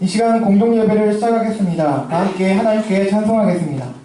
이 시간 공동 예배를 시작하겠습니다. 다 함께 하나님께 찬송하겠습니다.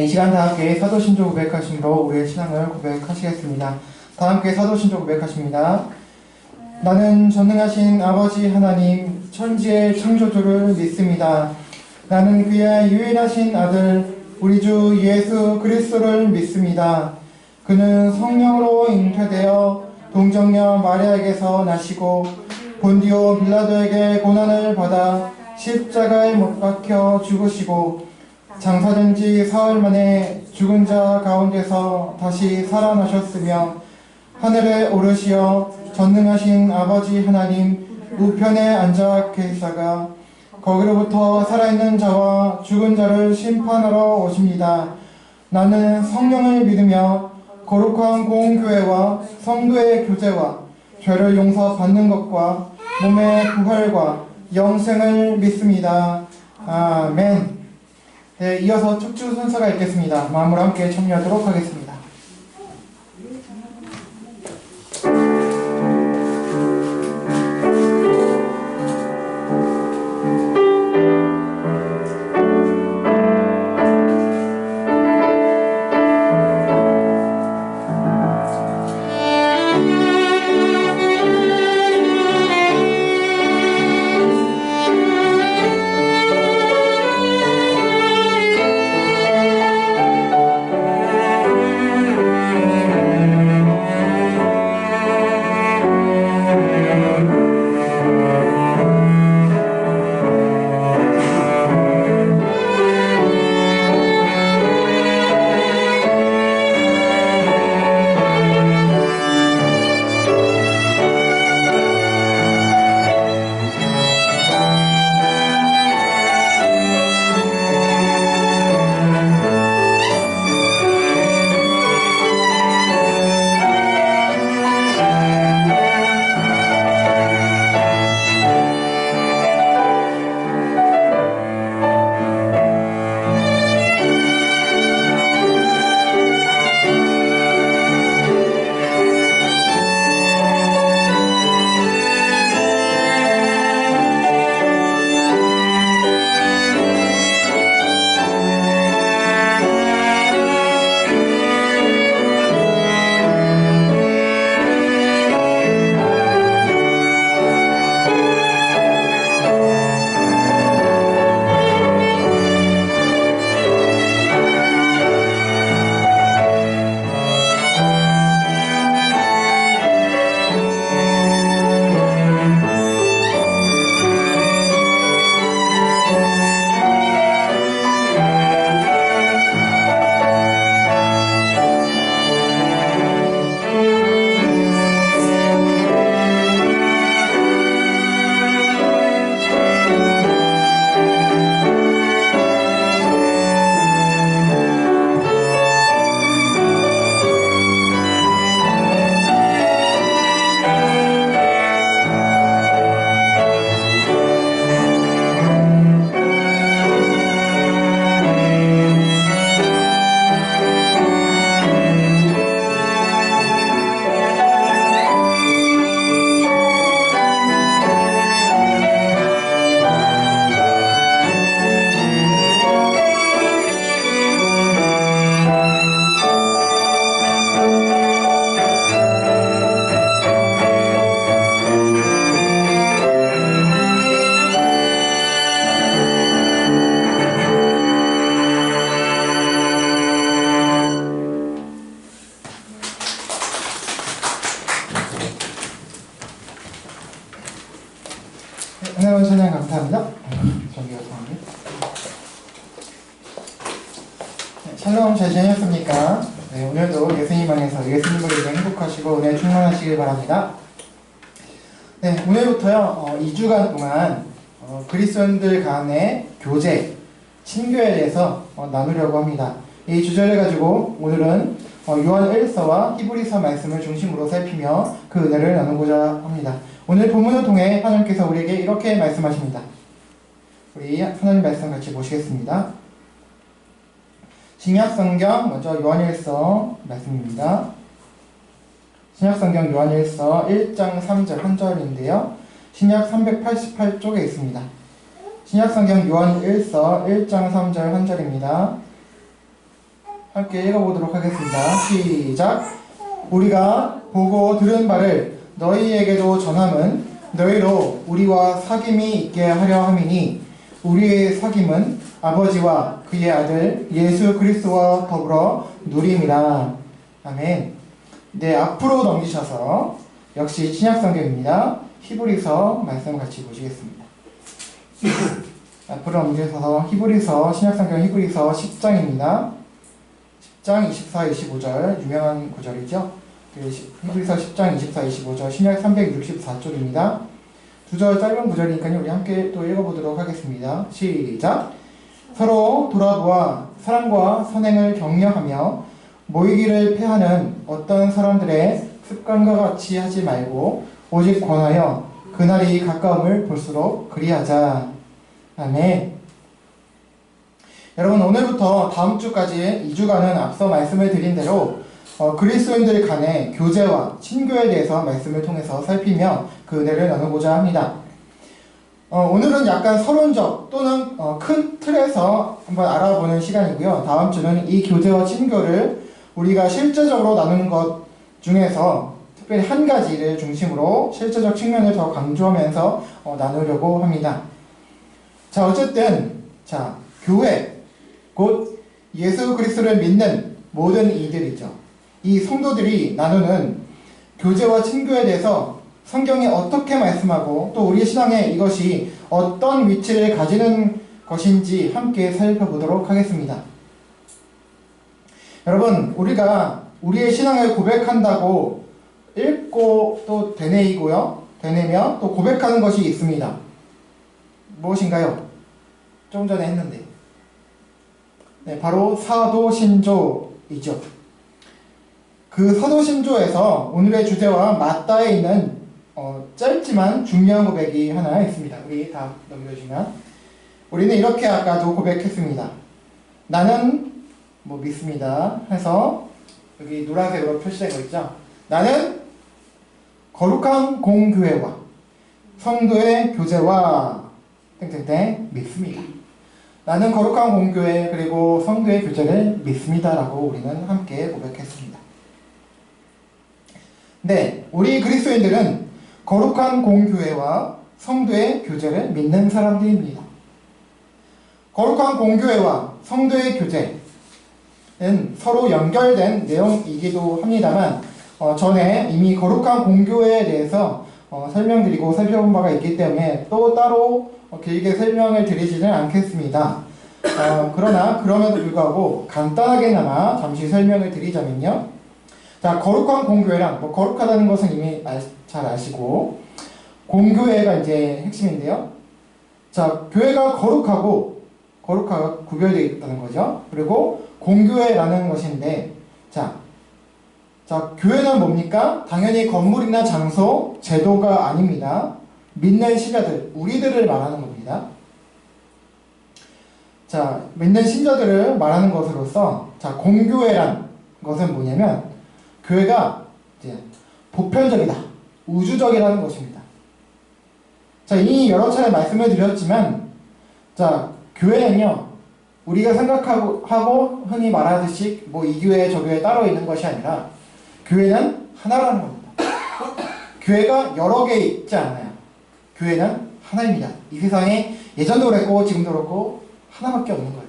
이 시간 다 함께 사도신조 고백하심으로 우리의 신앙을 고백하시겠습니다. 다 함께 사도신조 고백하십니다. 나는 전능하신 아버지 하나님 천지의 창조주를 믿습니다. 나는 그의 유일하신 아들 우리 주 예수 그리스도를 믿습니다. 그는 성령으로 잉태되어 동정녀 마리아에게서 나시고 본디오 빌라도에게 고난을 받아 십자가에 못 박혀 죽으시고 장사된 지 사흘 만에 죽은 자 가운데서 다시 살아나셨으며 하늘에 오르시어 전능하신 아버지 하나님 우편에 앉아 계시다가 거기로부터 살아있는 자와 죽은 자를 심판하러 오십니다. 나는 성령을 믿으며 거룩한 공교회와 성도의 교제와 죄를 용서받는 것과 몸의 부활과 영생을 믿습니다. 아멘. 네, 이어서 척주 순서가 있겠습니다. 마음으로 함께 참여하도록 하겠습니다. 잘 지내셨습니까? 네, 오늘도 예수님 안에서 예수님으로 인해 행복하시고 은혜 충만하시길 바랍니다. 네, 오늘부터요 2주간 동안 그리스도인들 간의 교제, 친교에 대해서 나누려고 합니다. 이 주제를 가지고 오늘은 요한 1서와 히브리서 말씀을 중심으로 살피며 그 은혜를 나누고자 합니다. 오늘 본문을 통해 하나님께서 우리에게 이렇게 말씀하십니다. 우리 하나님 말씀 같이 보시겠습니다. 신약성경 먼저 요한일서 말씀입니다. 신약성경 요한일서 1장 3절 한 절인데요. 신약 388쪽에 있습니다. 신약성경 요한일서 1장 3절 한 절입니다. 함께 읽어보도록 하겠습니다. 시작. 우리가 보고 들은 바를 너희에게도 전함은 너희로 우리와 사귐이 있게 하려 함이니 우리의 사귐은 아버지와 그의 아들 예수 그리스도와 더불어 누림이라. 아멘. 네, 앞으로 넘기셔서 역시 신약성경입니다. 히브리서 말씀 같이 보시겠습니다. 앞으로 넘기셔서 히브리서 신약성경 히브리서 10장입니다. 10장 24, 25절 유명한 구절이죠. 히브리서 10장 24, 25절 신약 364쪽입니다. 두 절 짧은 구절이니까요. 우리 함께 또 읽어보도록 하겠습니다. 시작. 서로 돌아보아 사랑과 선행을 격려하며 모이기를 패하는 어떤 사람들의 습관과 같이 하지 말고 오직 권하여 그날이 가까움을 볼수록 그리하자. 아멘. 여러분, 오늘부터 다음 주까지 2주간은 앞서 말씀을 드린 대로 그리스도인들 간의 교제와 친교에 대해서 말씀을 통해서 살피며 그 은혜를 나누고자 합니다. 오늘은 약간 서론적 또는 큰 틀에서 한번 알아보는 시간이고요. 다음 주는 이 교제와 친교를 우리가 실제적으로 나누는 것 중에서 특별히 한 가지를 중심으로 실제적 측면을 더 강조하면서 나누려고 합니다. 자, 어쨌든 교회, 곧 예수 그리스도를 믿는 모든 이들이죠. 이 성도들이 나누는 교제와 친교에 대해서 성경이 어떻게 말씀하고 또 우리 신앙에 이것이 어떤 위치를 가지는 것인지 함께 살펴보도록 하겠습니다. 여러분, 우리가 우리의 신앙을 고백한다고 읽고 또 되뇌며 또 고백하는 것이 있습니다. 무엇인가요? 좀 전에 했는데. 네, 바로 사도신조이죠. 그 사도신조에서 오늘의 주제와 맞닿아 있는 짧지만 중요한 고백이 하나 있습니다. 우리 다 넘겨주시면. 우리는 이렇게 아까도 고백했습니다. 나는 믿습니다 해서 여기 노란색으로 표시된 거 있죠. 나는 거룩한 공교회와 성도의 교제와 믿습니다. 나는 거룩한 공교회 그리고 성도의 교제를 믿습니다라고 우리는 함께 고백했습니다. 네, 우리 그리스도인들은 거룩한 공교회와 성도의 교제를 믿는 사람들입니다. 거룩한 공교회와 성도의 교제는 서로 연결된 내용이기도 합니다만 전에 이미 거룩한 공교회에 대해서 설명드리고 살펴본 바가 있기 때문에 또 따로 길게 설명을 드리지는 않겠습니다. 그러나 그럼에도 불구하고 간단하게나마 잠시 설명을 드리자면요. 자, 거룩한 공교회란 거룩하다는 것은 이미 잘 아시고 공교회가 이제 핵심인데요. 자, 교회가 거룩하고 구별되어 있다는 거죠. 그리고 공교회라는 것인데 자, 교회는 뭡니까? 당연히 건물이나 장소, 제도가 아닙니다. 믿는 신자들, 우리들을 말하는 겁니다. 자, 믿는 신자들을 말하는 것으로서 공교회란 것은 뭐냐면 교회가 이제 보편적이다, 우주적이라는 것입니다. 자, 이미 여러 차례 말씀을 드렸지만 교회는요, 우리가 생각하고 흔히 말하듯이 이 교회 저 교회 따로 있는 것이 아니라 교회는 하나라는 겁니다. 교회가 여러 개 있지 않아요. 교회는 하나입니다. 이 세상에 예전도 그랬고 지금도 그렇고 하나밖에 없는 거예요.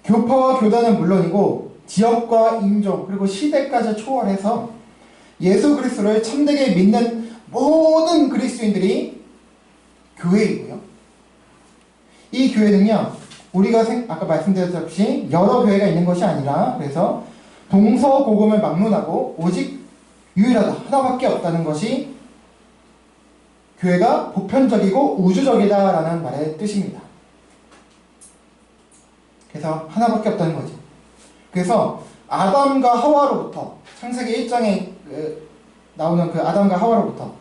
교파와 교단은 물론이고 지역과 인종 그리고 시대까지 초월해서 예수 그리스도를 참되게 믿는 모든 그리스도인들이 교회이고요. 이 교회는요, 우리가 아까 말씀드렸듯이 여러 교회가 있는 것이 아니라 그래서 동서고금을 막론하고 오직 유일하다 하나밖에 없다는 것이 교회가 보편적이고 우주적이다라는 말의 뜻입니다. 그래서 하나밖에 없다는 거죠. 그래서 아담과 하와로부터 창세기 1장에 나오는 그 아담과 하와로부터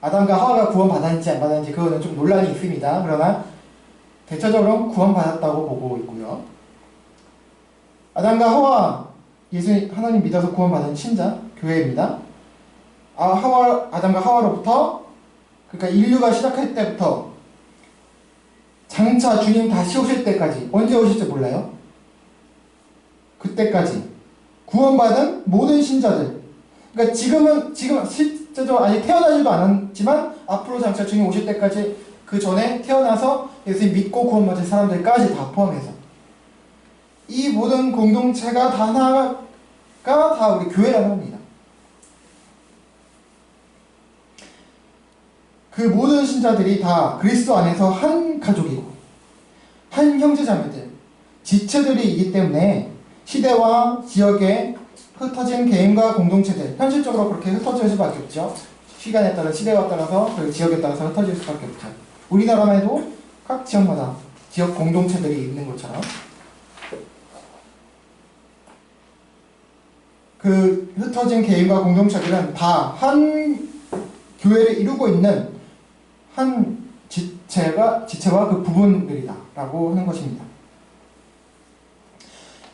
아담과 하와가 구원받았는지 안 받았는지 그거는 좀 논란이 있습니다. 그러나 대체적으로 구원받았다고 보고 있고요. 아담과 하와 하나님 믿어서 구원받은 신자 교회입니다. 아담과 하와로부터 그러니까 인류가 시작할 때부터 장차 주님 다시 오실 때까지 언제 오실지 몰라요. 그때까지 구원받은 모든 신자들 그러니까 지금 실제로 아직 태어나지도 않았지만 앞으로 장차 주님 오실 때까지 그 전에 태어나서 예수님 믿고 구원받을 사람들까지 다 포함해서 이 모든 공동체가 다 하나가 다 우리 교회라는 겁니다. 그 모든 신자들이 다 그리스도 안에서 한 가족이고 한 형제자매들, 지체들이기 때문에 시대와 지역에 흩어진 개인과 공동체들 현실적으로 그렇게 흩어질 수밖에 없죠. 시간에 따라 시대와 따라서 그리고 지역에 따라서 흩어질 수밖에 없죠. 우리나라만 해도 각 지역마다 지역 공동체들이 있는 것처럼 그 흩어진 개인과 공동체들은 다 한 교회를 이루고 있는 한 지체와 그 부분들이다 라고 하는 것입니다.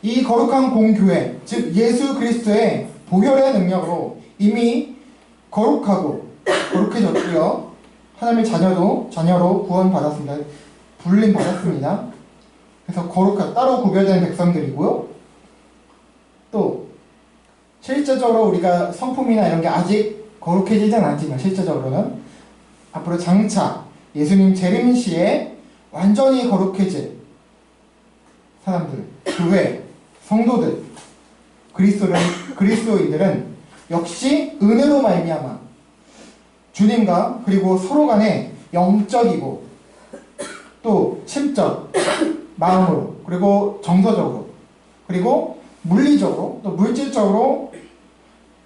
이 거룩한 공교회, 즉 예수 그리스도의 보혈의 능력으로 이미 거룩해졌고요. 하나님의 자녀로 구원받았습니다. 불림받았습니다. 그래서 따로 구별된 백성들이고요. 또 실제적으로 우리가 성품이나 이런 게 아직 거룩해지진 않지만 실제적으로는 앞으로 장차 예수님 재림 시에 완전히 거룩해질 사람들, 교회, 성도들, 그리스도인들은 역시 은혜로 말미암아 주님과 그리고 서로 간에 영적이고 또 심적, 마음으로 그리고 정서적으로 그리고 물리적으로 또 물질적으로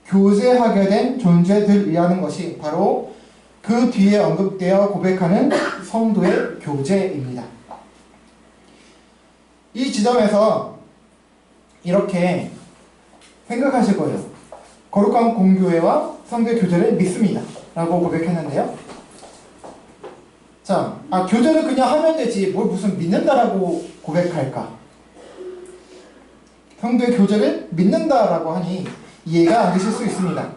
교제하게 된 존재들이라는 것이 바로 그 뒤에 언급되어 고백하는 성도의 교제입니다. 이 지점에서 이렇게 생각하실 거예요. 거룩한 공교회와 성도의 교제를 믿습니다 라고 고백했는데요. 자, 교제를 그냥 하면 되지 뭘 무슨 믿는다라고 고백할까? 성도의 교제를 믿는다라고 하니 이해가 안 되실 수 있습니다.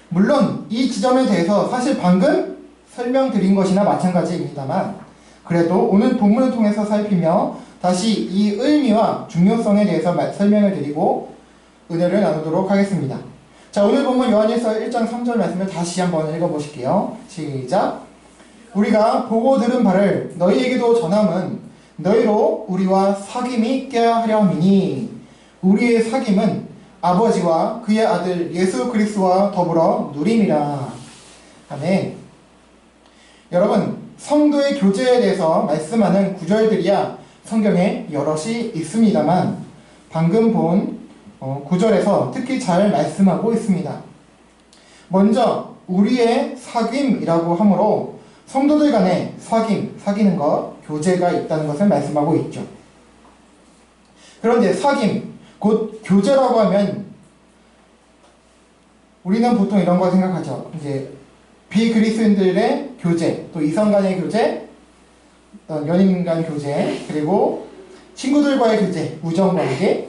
물론 이 지점에 대해서 사실 방금 설명드린 것이나 마찬가지입니다만 그래도 오늘 본문을 통해서 살피며 다시 이 의미와 중요성에 대해서 설명을 드리고 은혜를 나누도록 하겠습니다. 자, 오늘 본문 요한일서 1장 3절 말씀을 다시 한번 읽어보실게요. 시작. 우리가 보고 들은 바를 너희에게도 전함은 너희로 우리와 사귐이 있게 하려 함이니 우리의 사귐은 아버지와 그의 아들 예수 그리스도와 더불어 누림이라. 아멘. 여러분, 성도의 교제에 대해서 말씀하는 구절들이야 성경에 여럿이 있습니다만 방금 본 구절에서 특히 잘 말씀하고 있습니다. 먼저 우리의 사귐이라고 하므로 성도들 간에 사귀는 것, 교제가 있다는 것을 말씀하고 있죠. 그런데 사귐, 곧 교제라고 하면 우리는 보통 이런 거 생각하죠. 이제 비그리스도인들의 교제, 또 이성 간의 교제, 연인 간 교제, 그리고 친구들과의 교제, 우정관계,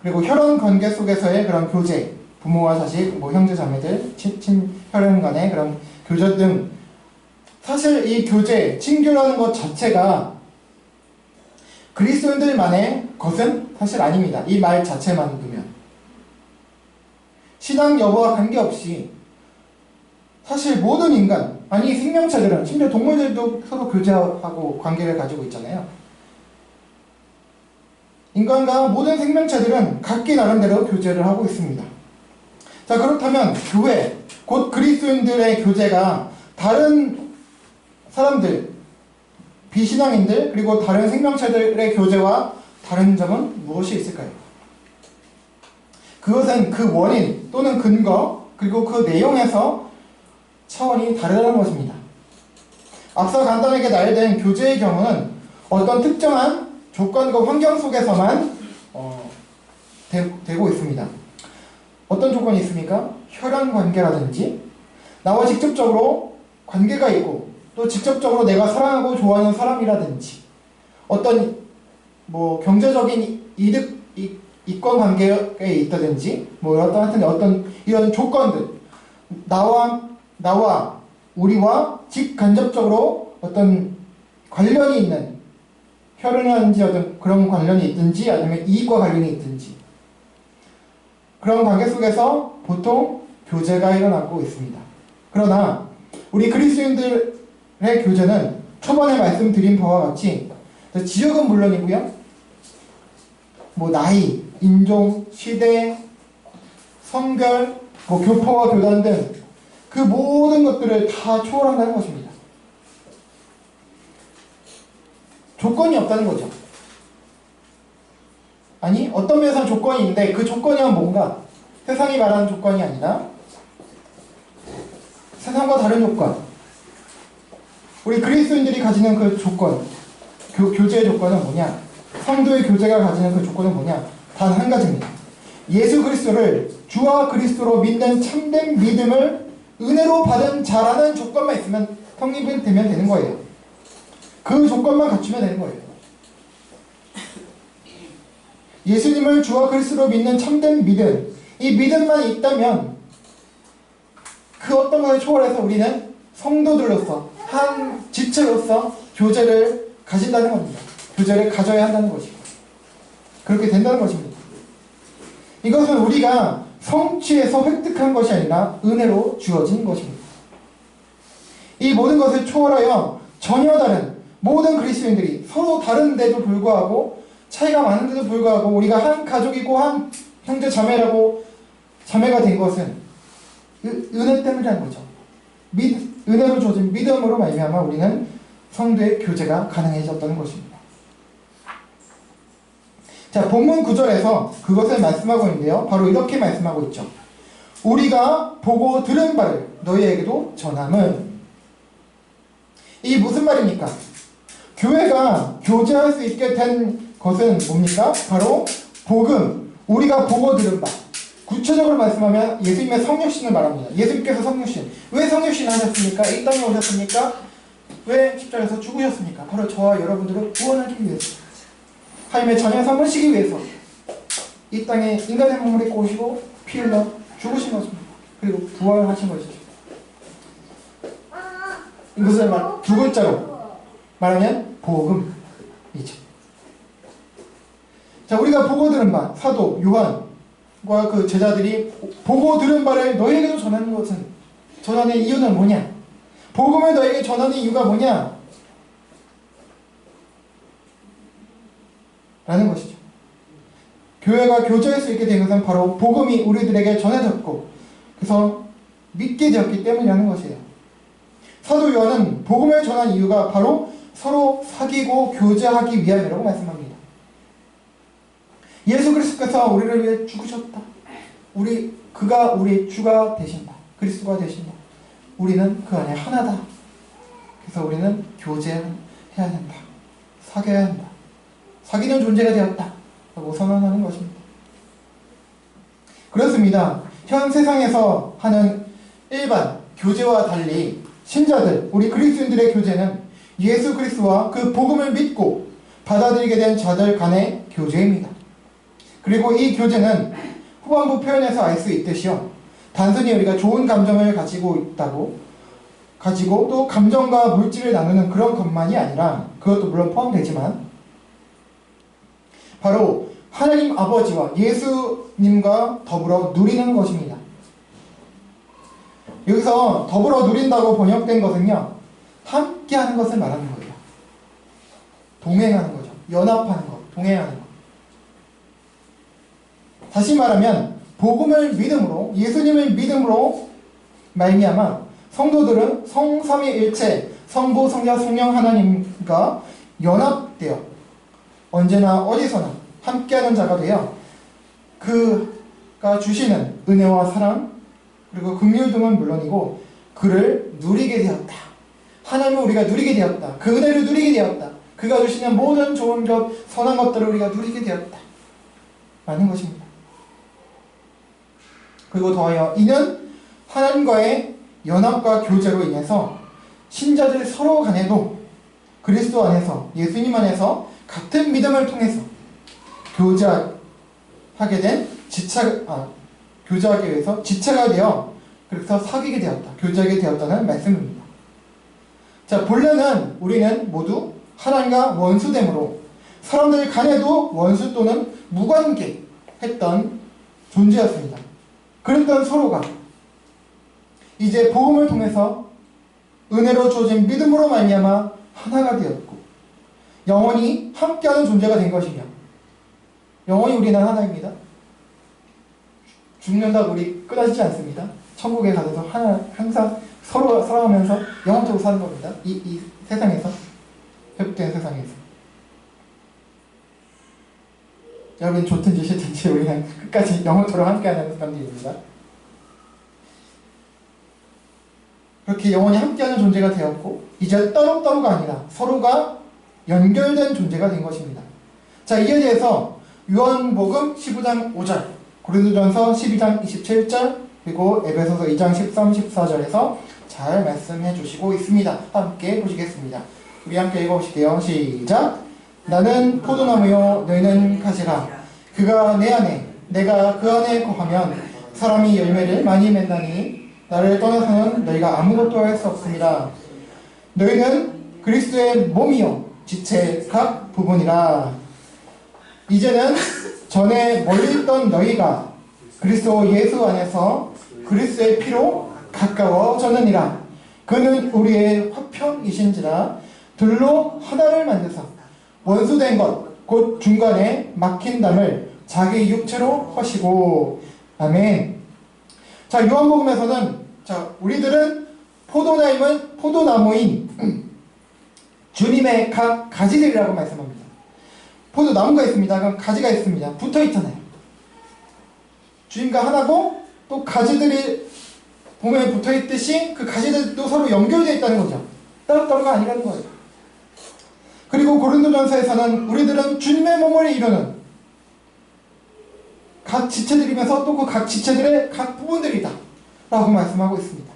그리고 혈연 관계 속에서의 그런 교제, 부모와 자식, 형제 자매들, 혈연 간의 그런 교제 등 사실 이 교제, 친교라는 것 자체가 그리스도인들만의 것은 사실 아닙니다. 이 말 자체만 두면. 신앙 여부와 관계없이 사실 모든 인간, 아니 생명체들은, 심지어 동물들도 서로 교제하고 관계를 가지고 있잖아요. 인간과 모든 생명체들은 각기 나름대로 교제를 하고 있습니다. 자, 그렇다면 교회, 곧 그리스도인들의 교제가 다른 사람들, 비신앙인들 그리고 다른 생명체들의 교제와 다른 점은 무엇이 있을까요? 그것은 그 원인 또는 근거 그리고 그 내용에서 차원이 다르다는 것입니다. 앞서 간단하게 나열된 교제의 경우는 어떤 특정한 조건과 환경 속에서만 되고 있습니다. 어떤 조건이 있습니까? 혈연 관계라든지 나와 직접적으로 관계가 있고 또 직접적으로 내가 사랑하고 좋아하는 사람이라든지 어떤 경제적인 이권 관계에 있다든지 어떤 이런 조건들 나와 우리와 직간접적으로 어떤 관련이 있는 혈연이라든지 어떤 그런 관련이 있든지 아니면 이익과 관련이 있든지 그런 관계 속에서 보통 교제가 일어나고 있습니다. 그러나 우리 그리스도인들의 교제는 초반에 말씀드린 바와 같이 지역은 물론이고요. 나이, 인종, 시대, 성별, 교포와 교단 등 그 모든 것들을 다 초월한다는 것입니다. 조건이 없다는 거죠. 아니, 어떤 면에서는 조건이 있는데 그 조건이란 뭔가? 세상이 말하는 조건이 아니라 세상과 다른 조건. 우리 그리스도인들이 가지는 그 조건, 교제의 조건은 뭐냐? 성도의 교제가 가지는 그 조건은 뭐냐? 단 한 가지입니다. 예수 그리스도를 주와 그리스도로 믿는 참된 믿음을 은혜로 받은 자라는 조건만 있으면 성립이 되면 되는 거예요. 그 조건만 갖추면 되는 거예요. 예수님을 주와 그리스도로 믿는 참된 믿음, 이 믿음만 있다면 그 어떤 것을 초월해서 우리는 성도들로서 한 지체로서 교제를 가진다는 겁니다. 교제를 가져야 한다는 것이고 그렇게 된다는 것입니다. 이것은 우리가 성취해서 획득한 것이 아니라 은혜로 주어진 것입니다. 이 모든 것을 초월하여 전혀 다른 모든 그리스도인들이 서로 다른데도 불구하고 차이가 많은데도 불구하고 우리가 한 가족이고 한 형제 자매가 된 것은 은혜 때문이라는 거죠. 은혜로 주어진 믿음으로 말미암아 우리는 성도의 교제가 가능해졌다는 것입니다. 자, 본문 9절에서 그것을 말씀하고 있는데요. 바로 이렇게 말씀하고 있죠. 우리가 보고 들은 바를 너희에게도 전함은. 이 무슨 말입니까? 교회가 교제할 수 있게 된 것은 뭡니까? 바로 복음, 우리가 보고 들은 바. 구체적으로 말씀하면 예수님의 성육신을 말합니다. 예수님께서 성육신. 왜 성육신 하셨습니까? 이 땅에 오셨습니까? 왜 십자가에서 죽으셨습니까? 바로 저와 여러분들을 구원하기 위해서. 하나님의 자녀 삼으시기 위해서 이 땅에 인간의 몸을 입고 오시고 피 흘려 죽으신 것입니다. 그리고 부활하신 것이죠. 이것을 두 글자로 말하면 복음이죠. 자, 우리가 보고 들은 바, 사도 요한과 그 제자들이 보고 들은 바를 너희에게도 전하는 이유는 뭐냐? 복음을 너희에게 전하는 이유가 뭐냐? 라는 것이죠. 교회가 교제할 수 있게 된 것은 바로 복음이 우리들에게 전해졌고 그래서 믿게 되었기 때문이라는 것이에요. 사도 요한은 복음을 전한 이유가 바로 서로 사귀고 교제하기 위함이라고 말씀합니다. 예수 그리스도께서 우리를 위해 죽으셨다. 그가 우리의 주가 되신다. 그리스도가 되신다. 우리는 그 안에 하나다. 그래서 우리는 교제해야 된다. 사귀어야 한다. 사귀는 존재가 되었다. 라고 선언하는 것입니다. 그렇습니다. 현 세상에서 하는 일반 교제와 달리 신자들, 우리 그리스도인들의 교제는 예수 그리스도와 그 복음을 믿고 받아들이게 된 자들 간의 교제입니다. 그리고 이 교제는 후반부 표현에서 알 수 있듯이요. 단순히 우리가 좋은 감정을 가지고 또 감정과 물질을 나누는 그런 것만이 아니라 그것도 물론 포함되지만 바로 하나님 아버지와 예수님과 더불어 누리는 것입니다. 여기서 더불어 누린다고 번역된 것은요. 함께하는 것을 말하는 거예요. 동행하는 거죠. 연합하는 것, 동행하는 것. 다시 말하면 복음을 믿음으로, 예수님을 믿음으로 말미암아 성도들은 성삼위일체 성부, 성자, 성령 하나님과 연합되어 언제나 어디서나 함께하는 자가 되어 그가 주시는 은혜와 사랑 그리고 긍휼 등은 물론이고 그를 누리게 되었다. 하나님을 우리가 누리게 되었다. 그 은혜를 누리게 되었다. 그가 주시는 모든 좋은 것, 선한 것들을 우리가 누리게 되었다. 라는 것입니다. 그리고 더하여 이는 하나님과의 연합과 교제로 인해서 신자들 서로 간에도 그리스도 안에서 예수님 안에서 같은 믿음을 통해서 교제하게 위해서 지체가 되어 그래서 사귀게 되었다. 교제하게 되었다는 말씀입니다. 자, 본래는 우리는 모두 하나님과 원수됨으로 사람들 간에도 원수 또는 무관계 했던 존재였습니다. 그랬던 서로가 이제 복음을 통해서 은혜로 주어진 믿음으로 말미암아 하나가 되었고 영원히 함께하는 존재가 된 것이며 영원히 우리는 하나입니다. 죽는다고 우리 끊어지지 않습니다. 천국에 가서 항상 서로 살아가면서 영원적으로 사는 겁니다. 이 세상에서 회복된 세상에서 여러분 좋든지 싫든지 우리는 끝까지 영원토록 함께하는 관계입니다. 그렇게 영원히 함께하는 존재가 되었고 이제 따로따로가 아니라 서로가 연결된 존재가 된 것입니다. 자, 이에 대해서 요한복음 15장 5절, 고린도전서 12장 27절, 그리고 에베소서 2장 13, 14절에서 잘 말씀해 주시고 있습니다. 함께 보시겠습니다. 우리 함께 읽어보실게요. 시작! 나는 포도나무요 너희는 가지라. 그가 내 안에 내가 그 안에 거하면 사람이 열매를 많이 맺나니 나를 떠나서는 너희가 아무것도 할 수 없습니다. 너희는 그리스도의 몸이요 지체 각 부분이라. 이제는 전에 멀리 있던 너희가 그리스도 예수 안에서 그리스도의 피로 가까워졌느니라. 그는 우리의 화평이신지라 둘로 하나를 만드사 원수된 것 곧 중간에 막힌 담을 자기 육체로 허시고. 아멘. 자, 요한복음에서는 자, 우리들은 포도나무인 주님의 각 가지들이라고 말씀합니다. 포도나무가 있습니다. 그럼 가지가 있습니다. 붙어 있잖아요. 주님과 하나고 또 가지들이 봄에 붙어 있듯이 그 가지들도 서로 연결되어 있다는 거죠. 따로따로가 아니라는 거예요. 그리고 고린도전서에서는 우리들은 주님의 몸을 이루는 각 지체들이면서 또 그 각 지체들의 각 부분들이다 라고 말씀하고 있습니다.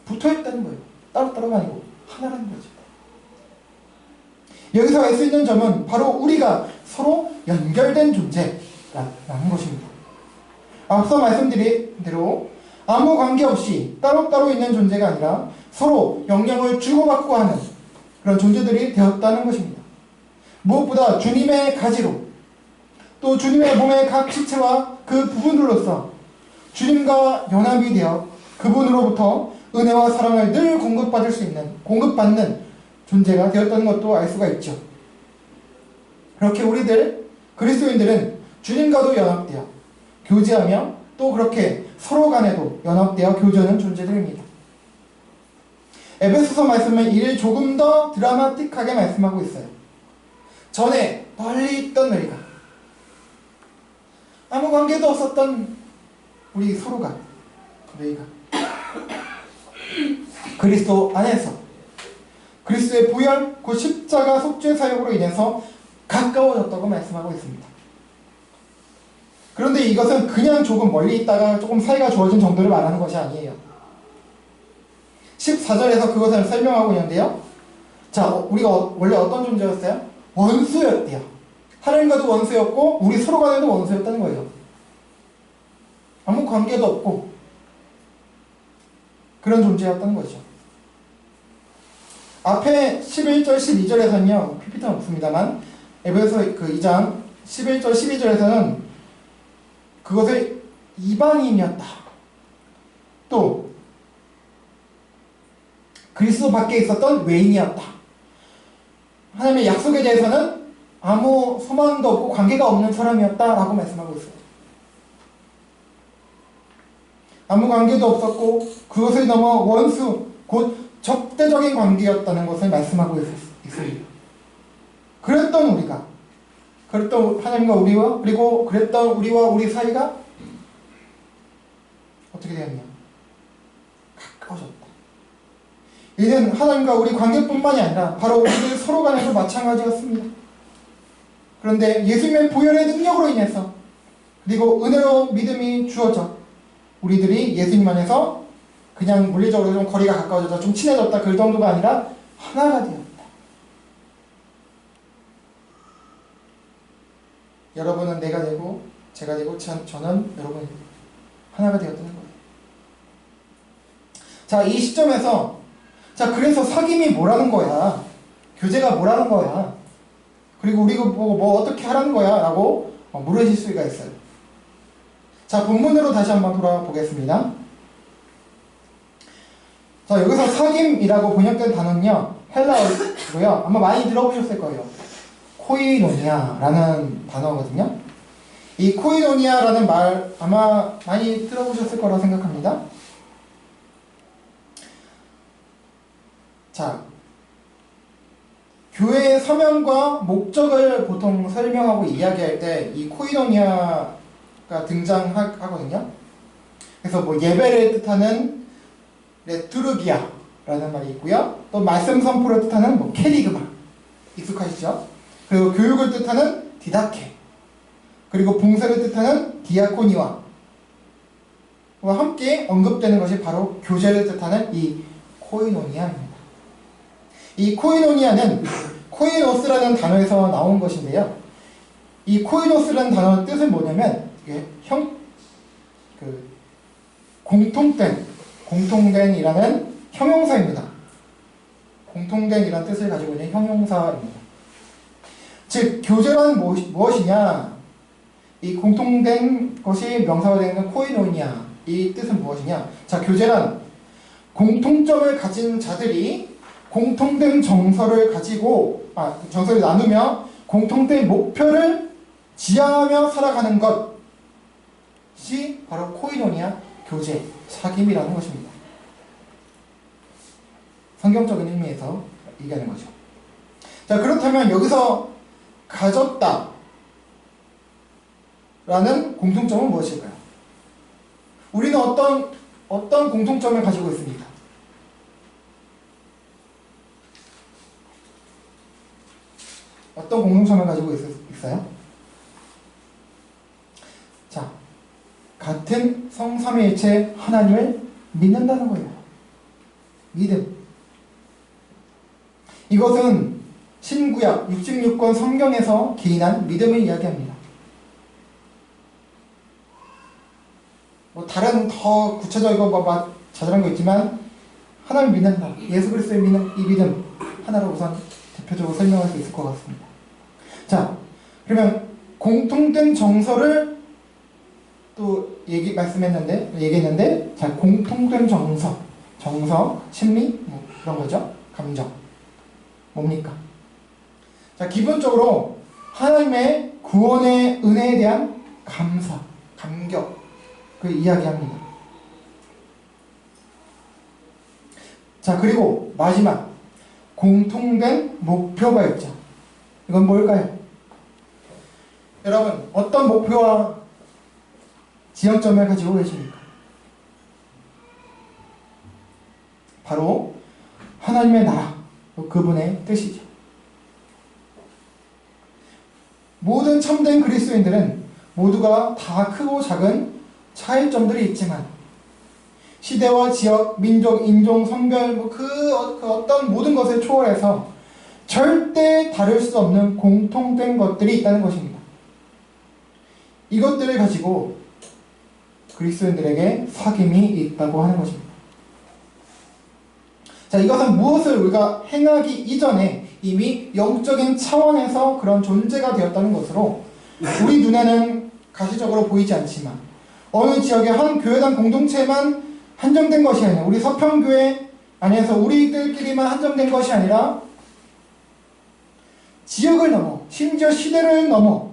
붙어있다는 거예요. 따로따로가 아니고 하나라는 거죠. 여기서 알 수 있는 점은 바로 우리가 서로 연결된 존재라는 것입니다. 앞서 말씀드린 대로 아무 관계없이 따로따로 있는 존재가 아니라 서로 영향을 주고받고 하는 그런 존재들이 되었다는 것입니다. 무엇보다 주님의 가지로 또 주님의 몸의 각 지체와 그 부분들로서 주님과 연합이 되어 그분으로부터 은혜와 사랑을 늘 공급받는 존재가 되었다는 것도 알 수가 있죠. 그렇게 우리들 그리스도인들은 주님과도 연합되어 교제하며 또 그렇게 서로 간에도 연합되어 교제하는 존재들입니다. 에베소서 말씀은 이를 조금 더 드라마틱하게 말씀하고 있어요. 전에 멀리 있던 너희가 아무 관계도 없었던 우리 서로가 너희가 그리스도 안에서 그리스도의 보혈 그 십자가 속죄 사역으로 인해서 가까워졌다고 말씀하고 있습니다. 그런데 이것은 그냥 조금 멀리 있다가 조금 사이가 좋아진 정도를 말하는 것이 아니에요. 14절에서 그것을 설명하고 있는데요. 자, 우리가 원래 어떤 존재였어요? 원수였대요. 하나님과도 원수였고 우리 서로 간에도 원수였다는 거예요. 아무 관계도 없고 그런 존재였다는 거죠. 앞에 11절, 12절에서는요. PPT는 없습니다만 에베소 그 2장 11절, 12절에서는 그것을 이방인이었다. 또 그리스도 밖에 있었던 외인이었다. 하나님의 약속에 대해서는 아무 소망도 없고 관계가 없는 사람이었다라고 말씀하고 있어요. 아무 관계도 없었고 그것을 넘어 원수 곧 적대적인 관계였다는 것을 말씀하고 있습니다. 그랬던 하나님과 우리와, 그리고 그랬던 우리와 우리 사이가 어떻게 되었냐? 가까워졌다. 이는 하나님과 우리 관계뿐만이 아니라 바로 우리들 서로 간에도 마찬가지였습니다. 그런데 예수님의 보혈의 능력으로 인해서, 그리고 은혜로 믿음이 주어져 우리들이 예수님 안에서 그냥 물리적으로 좀 거리가 가까워졌다, 좀 친해졌다, 그 정도가 아니라 하나가 되었다. 여러분은 내가 되고 제가 되고 저는 여러분이 하나가 되었다는 거예요. 자, 이 시점에서 그래서 사귐이 뭐라는 거야? 교제가 뭐라는 거야? 그리고 우리가 뭐 어떻게 하라는 거야? 라고 물으실 수가 있어요. 자, 본문으로 다시 한번 돌아보겠습니다. 자, 여기서 사귐이라고 번역된 단어는요, 헬라어고요. 아마 많이 들어보셨을 거예요. 코이노니아라는 단어거든요. 이 코이노니아라는 말 아마 많이 들어보셨을 거라고 생각합니다. 자, 교회의 사명과 목적을 보통 설명하고 이야기할 때 이 코이노니아가 등장하거든요. 그래서 뭐 예배를 뜻하는 레투르기아라는 말이 있고요. 또 말씀 선포를 뜻하는 뭐 케리그마, 익숙하시죠? 그리고 교육을 뜻하는 디다케, 그리고 봉사를 뜻하는 디아코니와 함께 언급되는 것이 바로 교제를 뜻하는 이 코이노니아입니다. 이 코이노니아는 코이노스라는 단어에서 나온 것인데요. 이 코이노스라는 단어의 뜻은 뭐냐면 이게 공통된이라는 형용사입니다. 공통된이라는 뜻을 가지고 있는 형용사입니다. 즉, 교제란 무엇이냐? 이 공통된 것이 명사가 되는 코이노니아, 이 뜻은 무엇이냐? 자, 교제란 공통점을 가진 자들이 공통된 정서를 정서를 나누며 공통된 목표를 지향하며 살아가는 것이 바로 코이노니아, 교제, 사귐이라는 것입니다. 성경적인 의미에서 얘기하는 거죠. 자, 그렇다면 여기서 가졌다 라는 공통점은 무엇일까요? 우리는 어떤 공통점을 가지고 있습니까? 어떤 공통점을 가지고 있어요? 자, 같은 성삼위일체 하나님을 믿는다는 거예요. 믿음. 이것은 신구약 66권 성경에서 기인한 믿음을 이야기합니다. 뭐 다른 더 구체적이고 자잘한 거 있지만 하나님을 믿는다, 예수 그리스도의 믿는 이 믿음 하나로 우선 대표적으로 설명할 수 있을 것 같습니다. 자, 그러면 공통된 정서를 또 얘기했는데, 자, 공통된 정서, 심리, 뭐 그런 거죠. 감정. 뭡니까? 자, 기본적으로 하나님의 구원의 은혜에 대한 감사, 감격, 그 이야기합니다. 자, 그리고 마지막 공통된 목표가 있죠. 이건 뭘까요? 여러분, 어떤 목표와 지향점을 가지고 계십니까? 바로 하나님의 나라, 그분의 뜻이죠. 모든 참된 그리스도인들은 모두가 다 크고 작은 차이점들이 있지만 시대와 지역, 민족, 인종, 성별 그 어떤 모든 것을 초월해서 절대 다를 수 없는 공통된 것들이 있다는 것입니다. 이것들을 가지고 그리스도인들에게 사귐이 있다고 하는 것입니다. 자, 이것은 무엇을 우리가 행하기 이전에 이미 영적인 차원에서 그런 존재가 되었다는 것으로 우리 눈에는 가시적으로 보이지 않지만 어느 지역의 한 교회당 공동체만 한정된 것이 아니라 우리 서평교회 안에서 우리들끼리만 한정된 것이 아니라 지역을 넘어, 심지어 시대를 넘어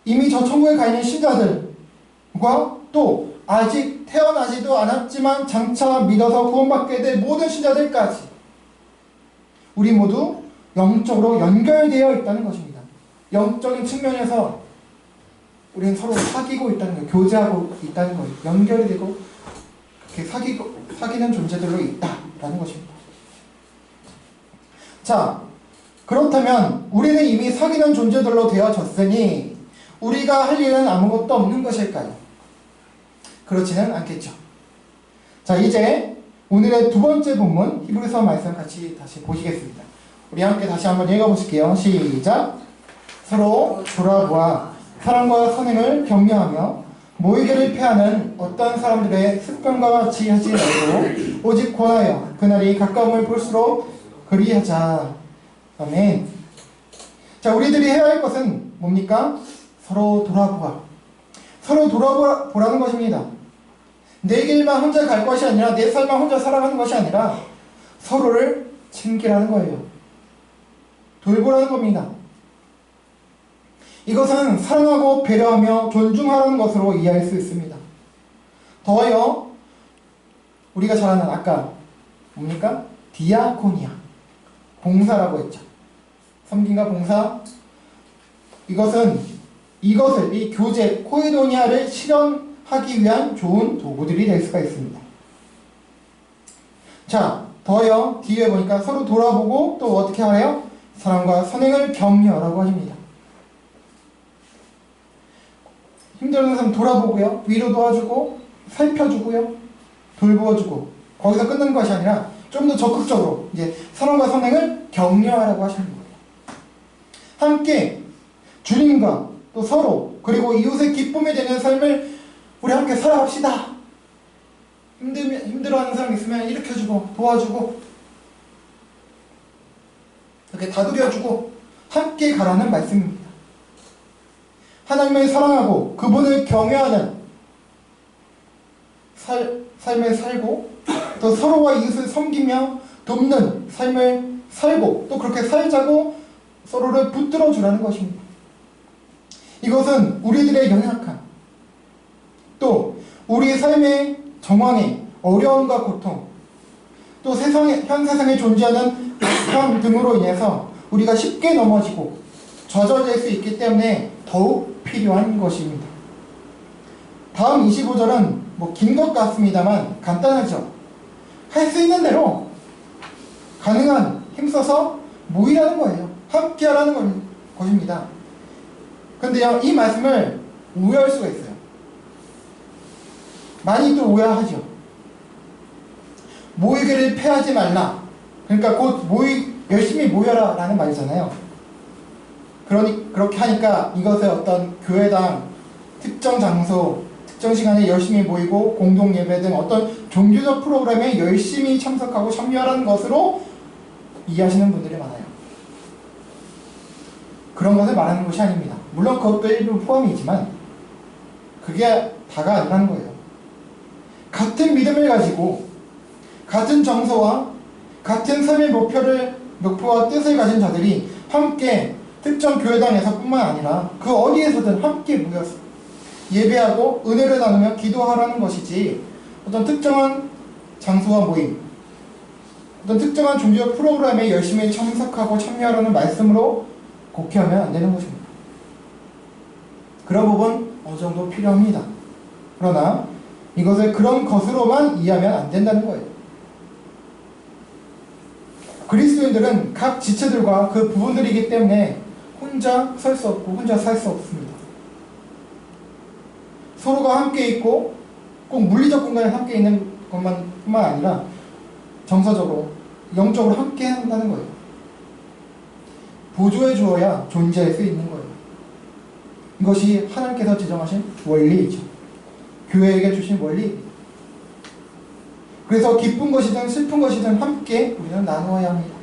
이미 저 천국에 가 있는 신자들과 또 아직 태어나지도 않았지만 장차 믿어서 구원받게 될 모든 신자들까지 우리 모두 영적으로 연결되어 있다는 것입니다. 영적인 측면에서 우리는 서로 사귀고 있다는 거예요. 교제하고 있다는 거예요. 연결이 되고 그렇게 사귀는 존재들로 있다라는 것입니다. 자, 그렇다면 우리는 이미 사귀는 존재들로 되어졌으니 우리가 할 일은 아무것도 없는 것일까요? 그렇지는 않겠죠. 자, 이제 오늘의 두 번째 본문 히브리서 말씀 같이 다시 보시겠습니다. 우리 함께 다시 한번 읽어보실게요. 시작. 서로 돌아보아 사랑과 선행을 격려하며 모이기를 피하는 어떤 사람들의 습관과 같이 하지 말고 오직 권하여 그날이 가까움을 볼수록 그리하자. 아멘. 자, 우리들이 해야 할 것은 뭡니까? 서로 돌아보아. 서로 돌아보라는 것입니다. 내 길만 혼자 갈 것이 아니라 내 삶만 혼자 살아가는 것이 아니라 서로를 챙기라는 거예요. 돌보라는 겁니다. 이것은 사랑하고 배려하며 존중하라는 것으로 이해할 수 있습니다. 더하여 우리가 잘 아는 아까 뭡니까? 디아코니아, 봉사라고 했죠. 섬김과 봉사, 이 교제, 코이도니아를 실현하기 위한 좋은 도구들이 될 수가 있습니다. 자, 더하여 뒤에 보니까 서로 돌아보고 또 어떻게 하래요? 사랑과 선행을 격려라고 합니다. 힘들은 사람 돌아보고요, 위로 도와주고, 살펴주고요, 돌보아주고, 거기서 끝나는 것이 아니라 좀 더 적극적으로 이제 사랑과 선행을 격려하라고 하시는 거예요. 함께 주님과 또 서로 그리고 이웃의 기쁨이 되는 삶을 우리 함께 살아갑시다. 힘들어하는 사람 있으면 일으켜주고 도와주고 이렇게 다독여주고 함께 가라는 말씀입니다. 하나님을 사랑하고 그분을 경외하는 삶을 살고 또 서로와 이웃을 섬기며 돕는 삶을 살고 또 그렇게 살자고 서로를 붙들어 주라는 것입니다. 이것은 우리들의 연약함 또 우리 삶의 정황에 어려움과 고통 또 현 세상에 존재하는 악함 등으로 인해서 우리가 쉽게 넘어지고 좌절될 수 있기 때문에 더욱 필요한 것입니다. 다음 25절은 긴 것 같습니다만 간단하죠. 할 수 있는 대로 가능한 힘써서 모이라는 거예요. 함께 하라는 것입니다. 근데요, 이 말씀을 오해할 수가 있어요. 많이 또 오해하죠. 모이기를 패하지 말라. 그러니까 곧 열심히 모여라 라는 말이잖아요. 그렇게 하니까 이것을 어떤 교회당 특정 장소, 특정 시간에 열심히 모이고 공동 예배 등 어떤 종교적 프로그램에 열심히 참석하고 참여하라는 것으로 이해하시는 분들이 많아요. 그런 것을 말하는 것이 아닙니다. 물론 그것도 일부 포함이지만 그게 다가 아니라는 거예요. 같은 믿음을 가지고 같은 정서와 같은 삶의 목표와 뜻을 가진 자들이 함께 특정 교회당에서 뿐만 아니라 그 어디에서든 함께 모여서 예배하고 은혜를 나누며 기도하라는 것이지 어떤 특정한 장소와 모임, 어떤 특정한 종교적 프로그램에 열심히 참석하고 참여하라는 말씀으로 곡해하면 안 되는 것입니다. 그런 부분 어느 정도 필요합니다. 그러나 이것을 그런 것으로만 이해하면 안 된다는 거예요. 그리스도인들은 각 지체들과 그 부분들이기 때문에 혼자 설 수 없고 혼자 살 수 없습니다. 서로가 함께 있고 꼭 물리적 공간에 함께 있는 것뿐만 아니라 정서적으로, 영적으로 함께 한다는 거예요. 보조해 주어야 존재할 수 있는 거예요. 이것이 하나님께서 지정하신 원리이죠. 교회에게 주신 원리입니다. 그래서 기쁜 것이든 슬픈 것이든 함께 우리는 나누어야 합니다.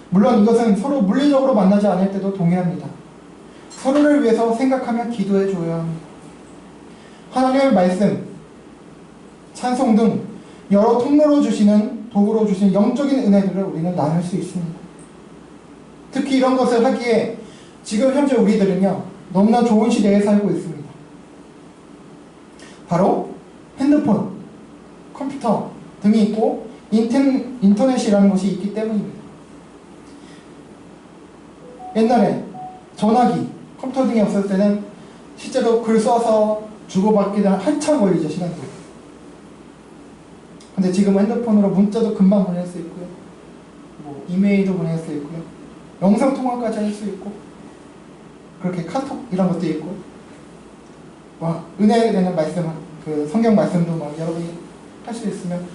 물론 이것은 서로 물리적으로 만나지 않을 때도 동의합니다. 서로를 위해서 생각하며 기도해 줘야 합니다. 하나님의 말씀, 찬송 등 여러 통로로 주시는 도구로 주신 영적인 은혜들을 우리는 나눌 수 있습니다. 특히 이런 것을 하기에 지금 현재 우리들은요 너무나 좋은 시대에 살고 있습니다. 바로 핸드폰, 컴퓨터 등이 있고 인터넷이라는 것이 있기 때문입니다. 옛날에 전화기, 컴퓨터 등이 없을 때는 실제로 글 써서 주고받기는 한참 걸리죠, 시간도. 근데 지금은 핸드폰으로 문자도 금방 보낼 수 있고요. 뭐 이메일도 보낼 수 있고요. 영상통화까지 할 수 있고, 그렇게 카톡 이런 것도 있고, 와, 은혜되는 말씀, 그 성경 말씀도 막 여러분이 할 수 있으면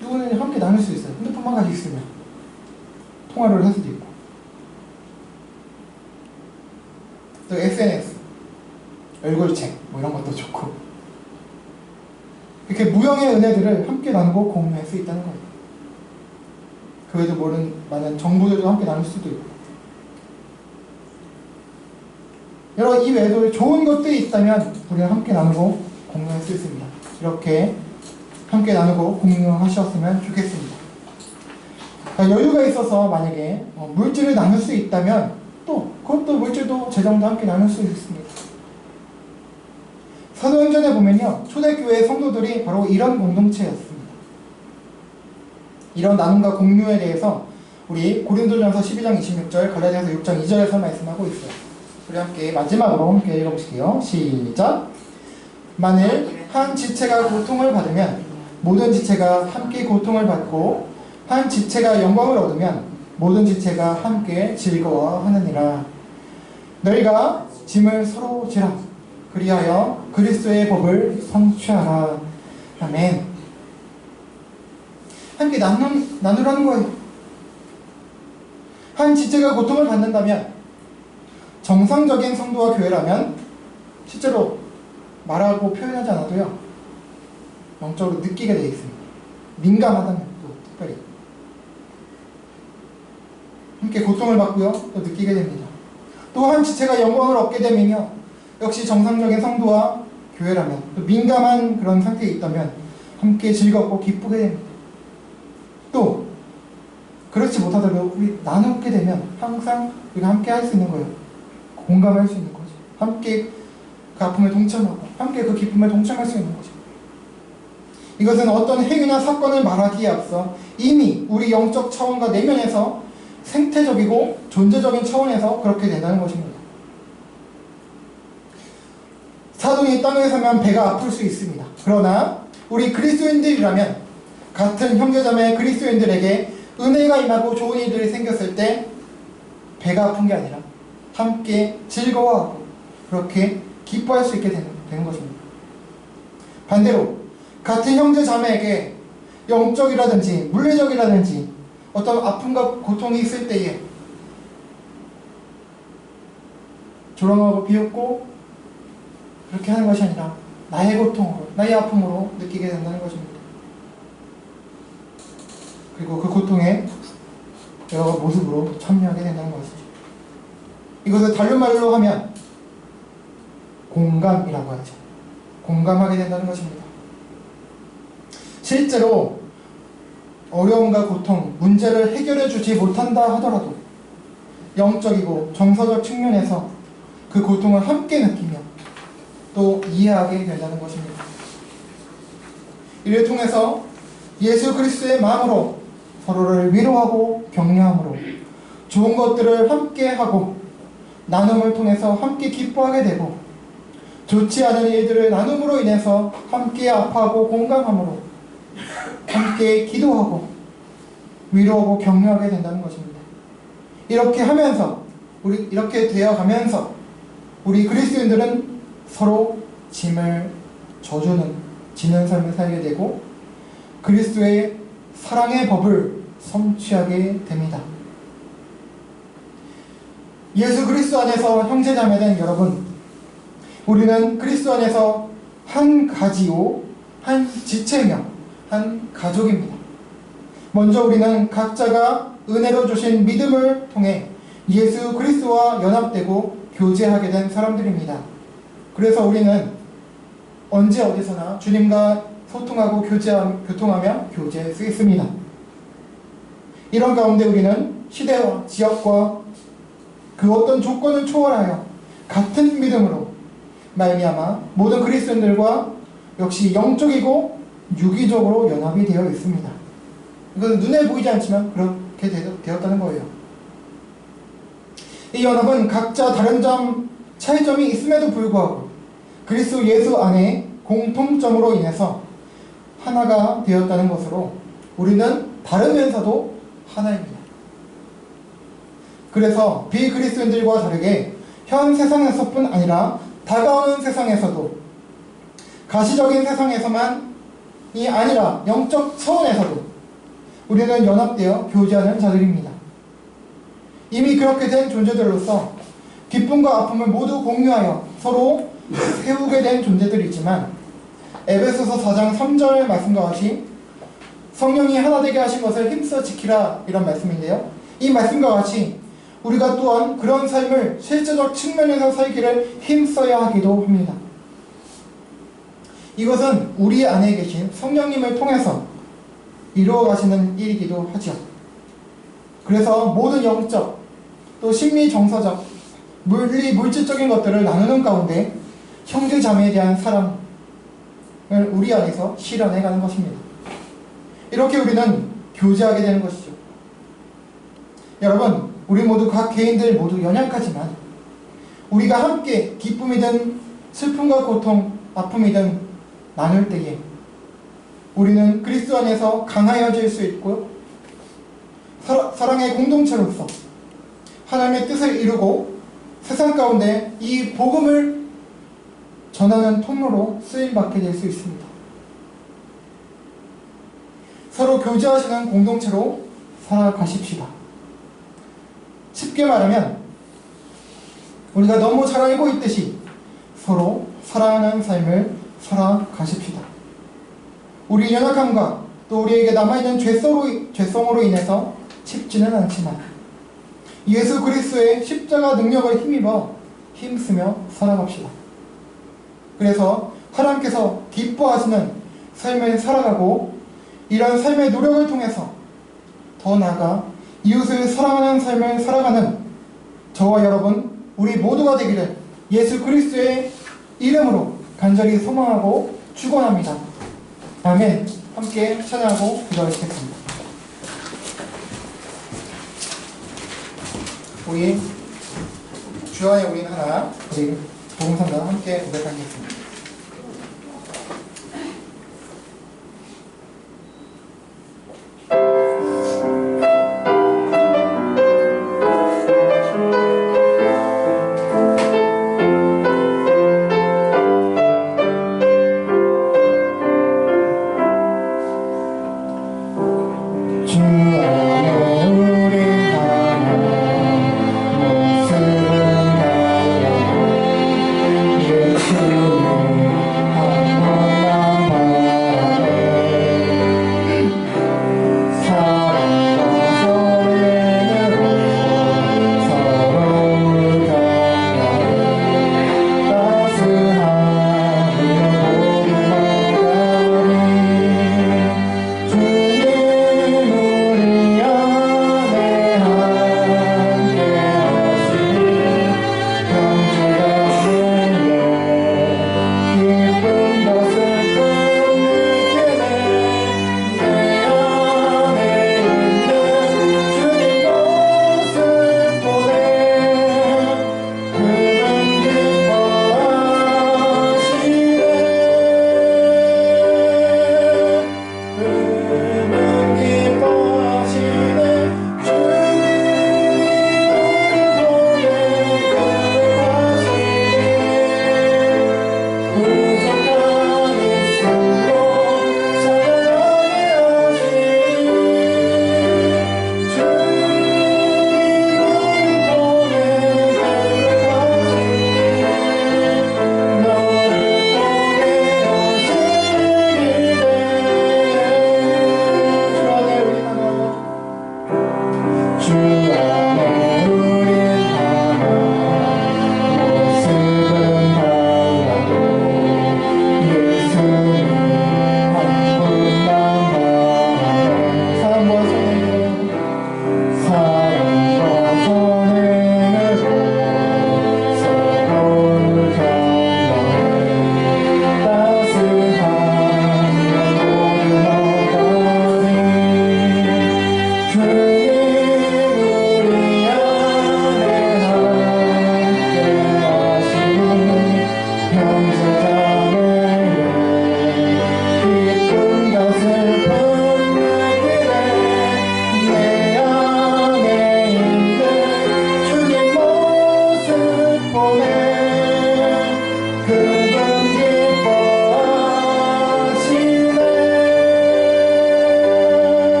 누구는 함께 나눌 수 있어요. 핸드폰만 가지고 있으면 통화를 할 수도 있고. 또 SNS, 얼굴책 뭐 이런 것도 좋고, 이렇게 무형의 은혜들을 함께 나누고 공유할 수 있다는 거예요. 그 외에도 모르는 많은 정보들도 함께 나눌 수도 있고, 여러 이 외에도 좋은 것들이 있다면 우리는 함께 나누고 공유할 수 있습니다. 이렇게 함께 나누고 공유하셨으면 좋겠습니다. 여유가 있어서 만약에 물질을 나눌 수 있다면 또 그것도 물질도 재정도 함께 나눌 수 있습니다. 사도행전에 보면요, 초대교회 성도들이 바로 이런 공동체였습니다. 이런 나눔과 공유에 대해서 우리 고린도전서 12장 26절, 갈라디아서 6장 2절에서 말씀하고 있어요. 우리 함께 마지막으로 함께 읽어보실게요. 시작. 만일 한 지체가 고통을 받으면 모든 지체가 함께 고통을 받고, 한 지체가 영광을 얻으면 모든 지체가 함께 즐거워하느니라. 너희가 짐을 서로 지라. 그리하여 그리스도의 법을 성취하라. 아멘. 함께 나누라는 거예요. 한 지체가 고통을 받는다면, 정상적인 성도와 교회라면 실제로 말하고 표현하지 않아도요, 영적으로 느끼게 되어 있습니다. 민감하다면 또 특별히 함께 고통을 받고요, 또 느끼게 됩니다. 또 한 지체가 영광을 얻게 되면요, 역시 정상적인 성도와 교회라면, 또 민감한 그런 상태에 있다면 함께 즐겁고 기쁘게 됩니다. 또 그렇지 못하더라도 우리 나누게 되면 항상 우리가 함께 할 수 있는 거예요. 공감할 수 있는 거죠. 함께 그 아픔에 동참하고 함께 그 기쁨에 동참할 수 있는 거죠. 이것은 어떤 행위나 사건을 말하기에 앞서 이미 우리 영적 차원과 내면에서 생태적이고 존재적인 차원에서 그렇게 된다는 것입니다. 사돈이 땅에 서면 배가 아플 수 있습니다. 그러나 우리 그리스도인들이라면 같은 형제자매 그리스도인들에게 은혜가 임하고 좋은 일들이 생겼을 때 배가 아픈 게 아니라 함께 즐거워하고 그렇게 기뻐할 수 있게 되는 것입니다. 반대로 같은 형제자매에게 영적이라든지 물리적이라든지 어떤 아픔과 고통이 있을 때에 조롱하고 비웃고 그렇게 하는 것이 아니라 나의 고통으로, 나의 아픔으로 느끼게 된다는 것입니다. 그리고 그 고통에 여러 모습으로 참여하게 된다는 것이죠. 이것을 다른 말로 하면 공감이라고 하죠. 공감하게 된다는 것입니다. 실제로 어려움과 고통, 문제를 해결해 주지 못한다 하더라도 영적이고 정서적 측면에서 그 고통을 함께 느끼며 또 이해하게 된다는 것입니다. 이를 통해서 예수 그리스도의 마음으로 서로를 위로하고 격려함으로 좋은 것들을 함께 하고 나눔을 통해서 함께 기뻐하게 되고, 좋지 않은 일들을 나눔으로 인해서 함께 아파하고 공감함으로 함께 기도하고 위로하고 격려하게 된다는 것입니다. 이렇게 하면서 이렇게 되어가면서 우리 그리스도인들은 서로 짐을 지는 삶을 살게 되고 그리스도의 사랑의 법을 성취하게 됩니다. 예수 그리스도 안에서 형제자매된 여러분, 우리는 그리스도 안에서 한 가지요, 한 지체며 한 가족입니다. 먼저 우리는 각자가 은혜로 주신 믿음을 통해 예수 그리스도와 연합되고 교제하게 된 사람들입니다. 그래서 우리는 언제 어디서나 주님과 소통하고 교통하며 교제할 수 있습니다. 이런 가운데 우리는 시대와 지역과 그 어떤 조건을 초월하여 같은 믿음으로 말미암아 모든 그리스도인들과 역시 영적이고 유기적으로 연합이 되어 있습니다. 이건 눈에 보이지 않지만 그렇게 되었다는 거예요. 이 연합은 각자 다른 차이점이 있음에도 불구하고 그리스도 예수 안에 공통점으로 인해서 하나가 되었다는 것으로 우리는 다르면서도 하나입니다. 그래서 비그리스도인들과 다르게 현 세상에서뿐 아니라 다가오는 세상에서도, 가시적인 세상에서만이 아니라 영적 차원에서도 우리는 연합되어 교제하는 자들입니다. 이미 그렇게 된 존재들로서 기쁨과 아픔을 모두 공유하여 서로 세우게 된 존재들이지만, 에베소서 4장 3절 말씀과 같이 성령이 하나 되게 하신 것을 힘써 지키라, 이런 말씀인데요. 이 말씀과 같이 우리가 또한 그런 삶을 실제적 측면에서 살기를 힘써야 하기도 합니다. 이것은 우리 안에 계신 성령님을 통해서 이루어 가시는 일이기도 하죠. 그래서 모든 영적, 또 심리 정서적, 물질적인 것들을 나누는 가운데 형제 자매에 대한 사랑을 우리 안에서 실현해가는 것입니다. 이렇게 우리는 교제하게 되는 것이죠. 여러분, 우리 모두 각 개인들 모두 연약하지만 우리가 함께 기쁨이든 슬픔과 고통, 아픔이든 나눌 때에 우리는 그리스도 안에서 강하여질 수 있고 사랑의 공동체로서 하나님의 뜻을 이루고 세상 가운데 이 복음을 전하는 통로로 쓰임받게 될 수 있습니다. 서로 교제하시는 공동체로 살아가십시다. 쉽게 말하면 우리가 너무 잘 알고 있듯이 서로 사랑하는 삶을 살아가십시다. 우리 연약함과 또 우리에게 남아있는 죄성으로 인해서 쉽지는 않지만 예수 그리스도의 십자가 능력을 힘입어 힘쓰며 살아갑시다. 그래서 하나님께서 기뻐하시는 삶을 살아가고, 이런 삶의 노력을 통해서 더 나아가 이웃을 사랑하는 삶을 살아가는 저와 여러분, 우리 모두가 되기를 예수 그리스도의 이름으로 간절히 소망하고 축원합니다. 아멘. 함께 찬양하고 기도하시겠습니다. 우리 주 안에 우리는 하나, 우리 복음산다 함께 고백하겠습니다. 예수님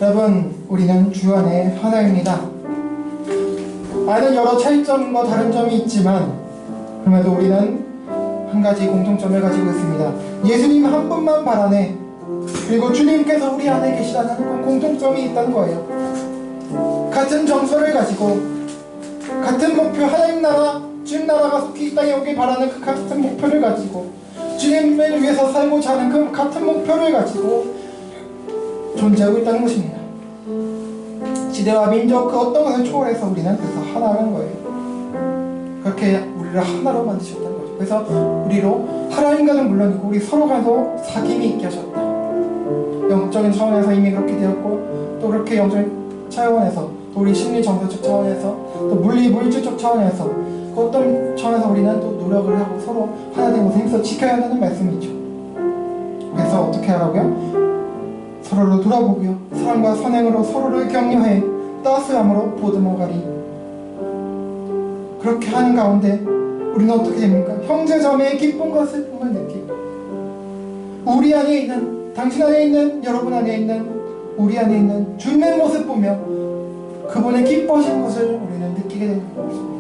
여러분, 우리는 주 안에 하나입니다. 많은 여러 차이점과 다른 점이 있지만 그럼에도 우리는 한 가지 공통점을 가지고 있습니다. 예수님 한 분만 발 안에, 그리고 주님께서 우리 안에 계시다는 공통점이 있다는 거예요. 같은 정서를 가지고 같은 목표, 하나님 나라, 주님 나라가 속히 이 땅에 오길 바라는 그 같은 목표를 가지고 주님을 위해서 살고자 하는 그 같은 목표를 가지고 존재하고 있다는 것입니다. 지대와 민족 그 어떤 것을 초월해서 우리는 그래서 하나라는 거예요. 그렇게 우리를 하나로 만드셨다는 거죠. 그래서 우리로 하나님과는 물론이고 우리 서로 간도 사귐이 있게 하셨다. 영적인 차원에서 이미 그렇게 되었고, 또 그렇게 영적인 차원에서, 또 우리 심리 정서적 차원에서, 또 물질적 차원에서, 그 어떤 차원에서 우리는 또 노력을 하고 서로 하나 된 것을 힘써 지켜야 한다는 말씀이죠. 그래서 어떻게 하라고요? 서로를 돌아보고요, 사랑과 선행으로 서로를 격려해 따스함으로 보듬어가리. 그렇게 하는 가운데 우리는 어떻게 됩니까? 형제자매의 기쁨과 슬픔을 느끼고, 우리 안에 있는, 당신 안에 있는, 여러분 안에 있는, 우리 안에 있는 주님의 모습 보며 그분의 기뻐하신 것을 우리는 느끼게 되는 것입니다.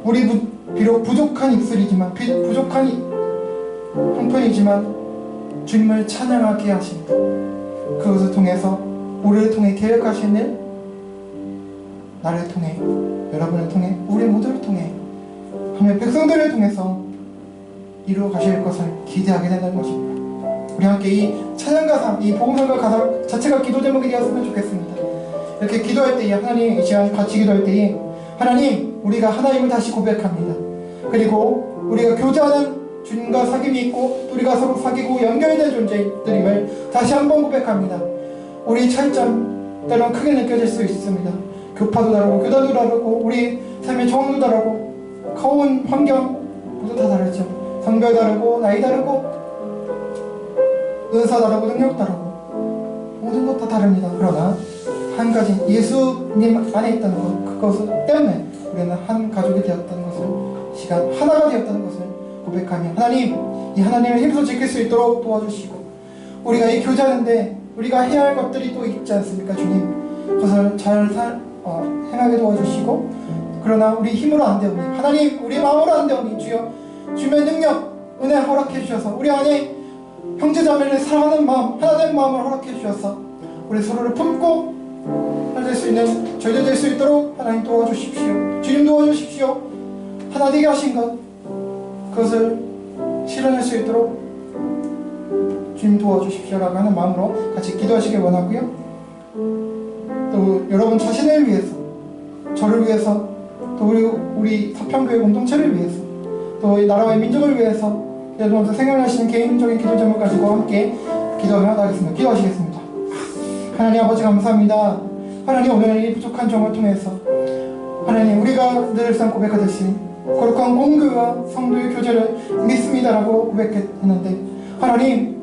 우리 비록 부족한 입술이지만, 부족한 형편이지만 주님을 찬양하게 하십니다. 그것을 통해서 우리를 통해 계획하신 일, 나를 통해, 여러분을 통해, 우리 모두를 통해, 하나님의 백성들을 통해서 이루어 가실 것을 기대하게 된다는 것입니다. 우리 함께 이 찬양가사, 이 복음성가 가사 자체가 기도 제목이 되었으면 좋겠습니다. 이렇게 기도할 때에, 하나님 이 시간 같이 기도할 때에, 하나님, 우리가 하나님을 다시 고백합니다. 그리고 우리가 교제하는 주님과 사귐이 있고, 또 우리가 서로 사귀고 연결된 존재들임을 다시 한번 고백합니다. 우리 차이점 때론 크게 느껴질 수 있습니다. 교파도 다르고, 교단도 다르고, 우리 삶의 정황도 다르고, 커온 환경 모두 다 다르죠. 성별 다르고, 나이 다르고, 은사 다르고, 능력 다르고, 모든 것 다 다릅니다. 그러나 한 가지, 예수님 안에 있다는 것, 그것 때문에 우리는 한 가족이 되었다는 것을, 시간 하나가 되었다는 것을 고백하며, 하나님, 이 하나님을 힘써 지킬 수 있도록 도와주시고, 우리가 이 교제하는데 우리가 해야 할 것들이 또 있지 않습니까? 주님, 그것을 잘 행하게 도와주시고, 그러나 우리 힘으로 안 되오니, 하나님, 우리 마음으로 안 되오니, 주여, 주님의 능력, 은혜 허락해 주셔서 우리 안에 형제자매를 사랑하는 마음, 하나된 마음을 허락해 주셔서 우리 서로를 품고 하나 될 수 있는 저희들 될 수 있도록 하나님 도와주십시오. 주님 도와주십시오. 하나 되게 하신 것, 그것을 실현할 수 있도록 주님 도와주십시오라고 하는 마음으로 같이 기도하시길 원하고요. 또 여러분 자신을 위해서, 저를 위해서, 또 우리 서평교회 공동체를 위해서, 또 이 나라와 민족을 위해서 여러분들 생각하시는 개인적인 기도 제목 가지고 함께 기도하며 나가겠습니다. 기도하시겠습니다. 하나님 아버지 감사합니다. 하나님, 오늘 이 부족한 점을 통해서 하나님, 우리가 늘상 고백하듯이 거룩한 공교와 성도의 교제를 믿습니다라고 고백했는데, 하나님,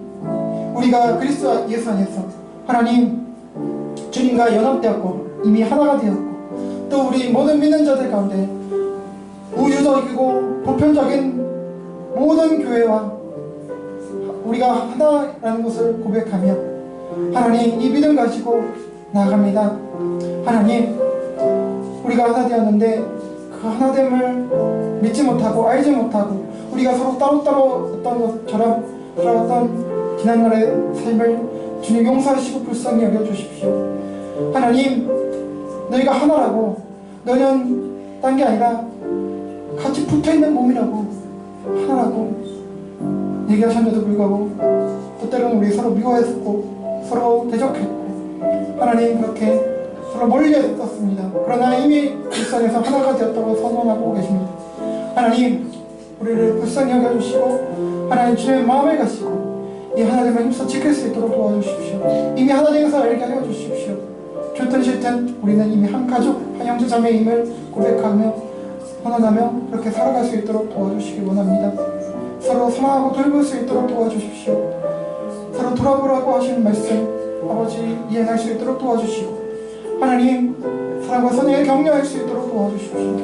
우리가 그리스도 예수 안에서 하나님 주님과 연합되었고 이미 하나가 되었고, 또 우리 모든 믿는 자들 가운데 우주적이고 보편적인 모든 교회와 우리가 하나라는 것을 고백하며 하나님, 이 믿음 가지고 나아갑니다. 하나님, 우리가 하나 되었는데 그 하나됨을 믿지 못하고 알지 못하고 우리가 서로 따로따로 어떤 것처럼 살아왔던 지난날의 삶을 주님 용서하시고 불쌍히 여겨주십시오. 하나님, 너희가 하나라고, 너는 딴 게 아니라 같이 붙어있는 몸이라고, 하나라고 얘기하셨는데도 불구하고 또 때로는 우리 서로 미워했고 서로 대적했고 하나님, 그렇게 서로 멀리했었습니다. 그러나 이미 일상에서 하나가 되었다고 선언하고 계십니다. 하나님, 우리를 불쌍히 여겨주시고 하나님 주님의 마음을 가시고 이 하나님을 힘써 지킬 수 있도록 도와주십시오. 이미 하나님에서 알게 하여 주십시오. 좋든 싫든 우리는 이미 한 가족, 한 형제 자매임을 고백하며 선언하며 그렇게 살아갈 수 있도록 도와주시기 원합니다. 서로 사랑하고 돌볼 수 있도록 도와주십시오. 서로 돌아보라고 하시는 말씀 아버지 이해할 수 있도록 도와주시고, 하나님, 사랑과 선행을 격려할 수 있도록 도와주십시오.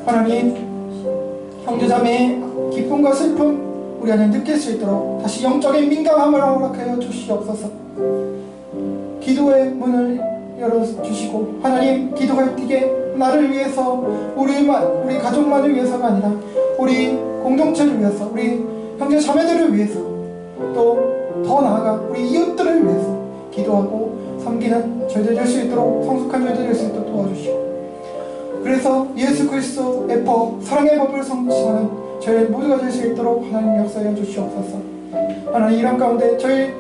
하나님, 형제자매의 기쁨과 슬픔, 우리 안에 느낄 수 있도록 다시 영적인 민감함을 허락하여 주시옵소서. 기도의 문을 열어주시고 하나님, 기도할 때에 나를 위해서, 우리 가족만을 위해서가 아니라 우리 공동체를 위해서, 우리 형제 자매들을 위해서, 또 더 나아가 우리 이웃들을 위해서 기도하고 섬기는 저희들 될 수 있도록, 성숙한 저희들 될 수 있도록 도와주시고, 그래서 예수 그리스도의 법, 사랑의 법을 성취하는 저희 모두가 될 수 있도록 하나님 역사해 주시옵소서. 하나님, 이런 가운데 저희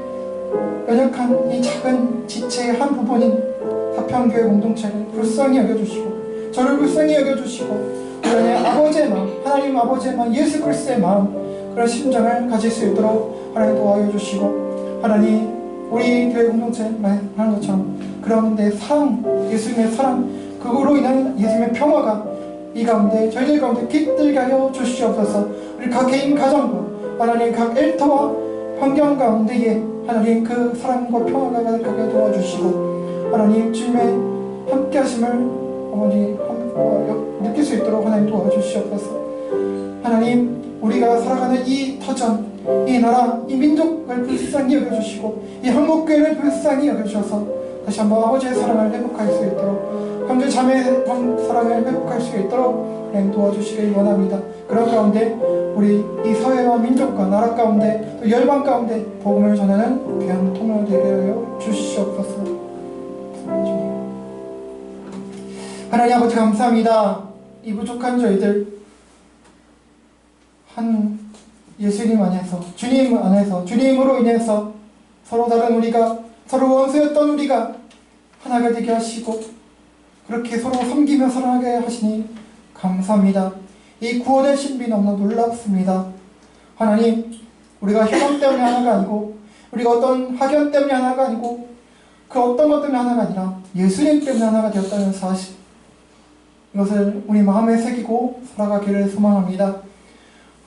연약한 이 작은 지체의 한 부분인 화평교회 공동체를 불쌍히 여겨주시고, 저를 불쌍히 여겨주시고, 우리 안에 아버지의 마음, 하나님 아버지의 마음, 예수 그리스도의 마음, 그런 심정을 가질 수 있도록 하나님 도와여 주시고, 하나님 우리 교회 공동체 말하는 것처럼 그런 가운데 사랑, 예수님의 사랑, 그거로 인한 예수님의 평화가 이 가운데 저희들 가운데 깃들게 하여 주시옵소서. 우리 각 개인 가정과 하나님 각 일터와 환경 가운데에 하나님 그 사랑과 평화가 가득하게 도와주시고, 하나님 주님의 함께 하심을 느낄 수 있도록 하나님 도와주시옵소서. 하나님, 우리가 살아가는 이 터전, 이 나라, 이 민족을 불쌍히 여겨주시고, 이 한국교회를 불쌍히 여겨주셔서 다시 한번 아버지의 사랑을 회복할 수 있도록, 형제 자매의 사랑을 회복할 수 있도록 하나님 도와주시길 원합니다. 그런 가운데 우리 이 사회와 민족과 나라 가운데, 또 열방 가운데 복음을 전하는 귀한 통로 되게 하여 주시옵소서. 하나님 아버지, 감사합니다. 이 부족한 저희들 한 예수님 안에서, 주님 안에서, 주님으로 인해서 서로 다른 우리가, 서로 원수였던 우리가 하나가 되게 하시고, 그렇게 서로 섬기며 사랑하게 하시니 감사합니다. 이 구원의 신비 너무나 놀랍습니다. 하나님, 우리가 혈연 때문에 하나가 아니고, 우리가 어떤 학연 때문에 하나가 아니고, 그 어떤 것 때문에 하나가 아니라 예수님 때문에 하나가 되었다는 사실, 이것을 우리 마음에 새기고 살아가기를 소망합니다.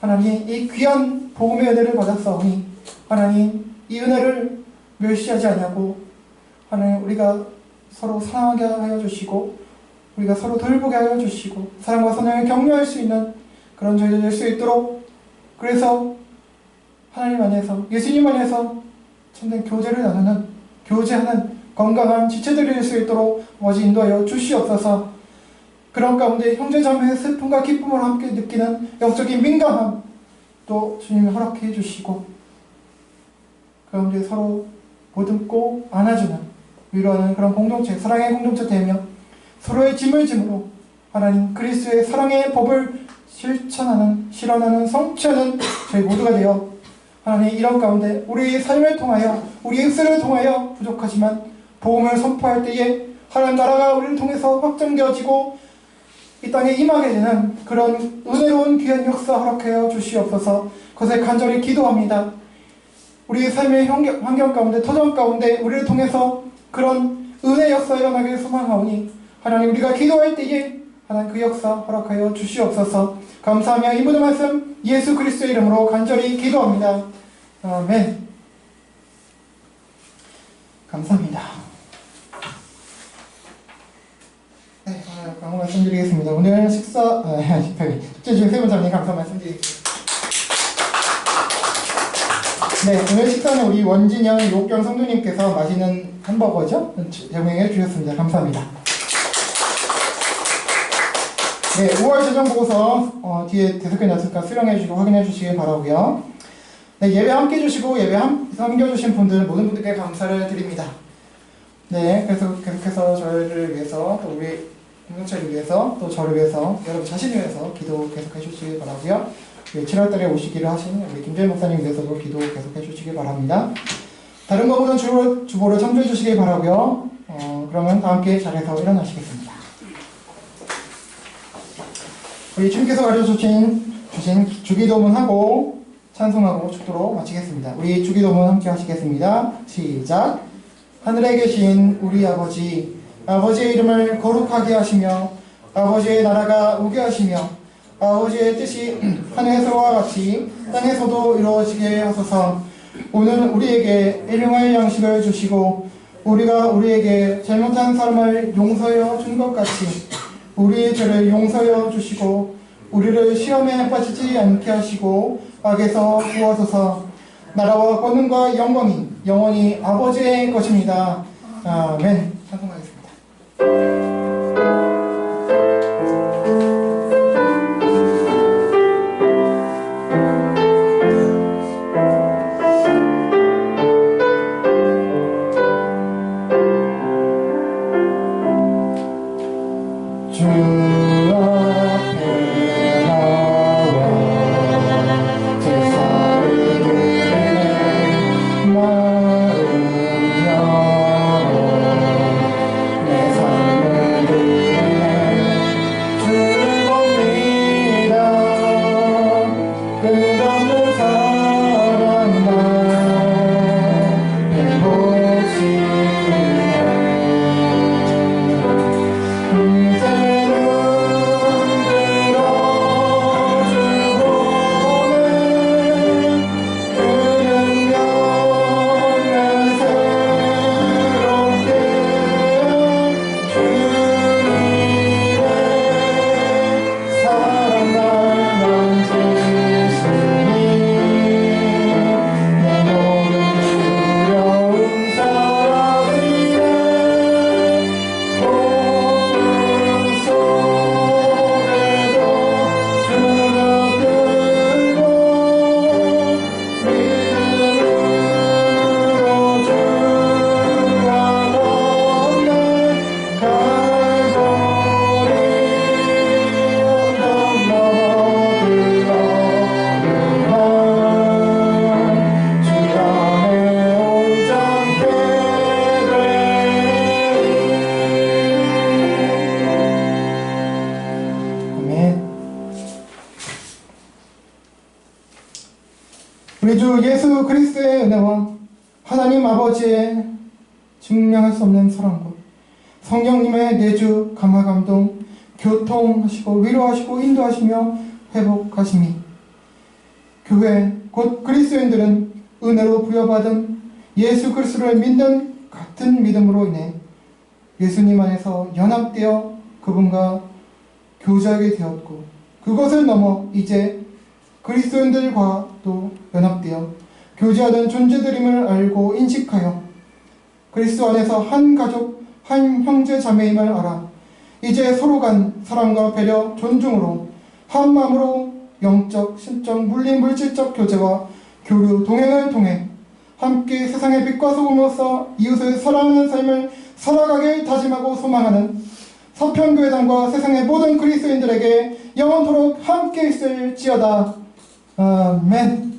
하나님, 이 귀한 복음의 은혜를 받았사오니 하나님, 이 은혜를 멸시하지 아니하고 하나님, 우리가 서로 사랑하게 하여 주시고, 우리가 서로 돌보게 하여 주시고, 사랑과 선행을 격려할 수 있는 그런 저희들 될 수 있도록, 그래서 하나님 안에서, 예수님 안에서 참된 교제를 나누는, 교제하는 건강한 지체들이 될 수 있도록 아버지 인도하여 주시옵소서. 그런 가운데 형제자매의 슬픔과 기쁨을 함께 느끼는 영적인 민감함 또 주님이 허락해 주시고, 그 가운데 서로 보듬고 안아주는, 위로하는 그런 공동체, 사랑의 공동체 되며 서로의 짐을 짐으로 하나님 그리스도의 사랑의 법을 실천하는 성취하는 저희 모두가 되어 하나님, 이런 가운데 우리의 삶을 통하여, 우리의 역사를 통하여 부족하지만 복음을 선포할 때에 하나님 나라가 우리를 통해서 확장되어지고 이 땅에 임하게 되는 그런 은혜로운 귀한 역사 허락하여 주시옵소서. 그것에 간절히 기도합니다. 우리의 삶의 환경 가운데, 터전 가운데 우리를 통해서 그런 은혜 역사 일어나길 소망하오니 하나님, 우리가 기도할 때에 하나님 그 역사 허락하여 주시옵소서. 감사하며 이 모든 말씀 예수 그리스도의 이름으로 간절히 기도합니다. 아멘. 감사합니다. 네, 오늘 강호 말씀드리겠습니다. 오늘 축제 중에 세 번째 감사 말씀드리겠습니다. 네, 오늘 식사는 우리 원진영 요경 성도님께서 맛있는 햄버거죠? 제공해 주셨습니다. 감사합니다. 네, 5월 재정보고서 뒤에 대석견 놨을까 수령해 주시고 확인해 주시기 바라고요. 네, 예배 함께 해주시고 예배 섬겨주신 분들 모든 분들께 감사를 드립니다. 네, 그래서 계속해서 저희를 위해서, 또 우리 공동체를 위해서, 또 저를 위해서, 여러분 자신을 위해서 기도 계속해 주시기 바라고요. 7월달에 오시기를 하신 우리 김재일 목사님 위해서도 기도 계속해 주시기 바랍니다. 다른 것보다는 주보를 참조해 주시기 바라고요. 그러면 다 함께 자리에서 일어나시겠습니다. 우리 주님께서 가르쳐주신 주기도문하고 찬송하고 축도로 마치겠습니다. 우리 주기도문 함께 하시겠습니다. 시작. 하늘에 계신 우리 아버지, 아버지의 이름을 거룩하게 하시며 아버지의 나라가 오게 하시며 아버지의 뜻이 하늘에서와 같이 땅에서도 이루어지게 하소서. 오늘 우리에게 일용할 양식을 주시고 우리가 우리에게 잘못한 사람을 용서하여 준 것 같이 우리의 죄를 용서하여 주시고 우리를 시험에 빠지지 않게 하시고 악에서 구하소서. 나라와 권능과 영광이 영원히 아버지의 것입니다. 아멘. 찬송하겠습니다. 우리 주 예수 그리스도의 은혜와 하나님 아버지의 증명할 수 없는 사랑과 성령님의 내주 감화 감동 교통하시고 위로하시고 인도하시며 회복하심이 교회 곧 그리스도인들은 은혜로 부여받은 예수 그리스도를 믿는 같은 믿음으로 인해 예수님 안에서 연합되어 그분과 교제하게 되었고 그것을 넘어 이제 그리스도인들과도 연합되어 교제하는 존재들임을 알고 인식하여 그리스도 안에서 한 가족, 한 형제 자매임을 알아 이제 서로 간 사랑과 배려, 존중으로 한 마음으로 영적, 신적, 물리, 물질적 교제와 교류, 동행을 통해 함께 세상의 빛과 소금으로서 이웃을 사랑하는 삶을 살아가길 다짐하고 소망하는 서편교회당과 세상의 모든 그리스도인들에게 영원토록 함께 있을지어다. 아멘.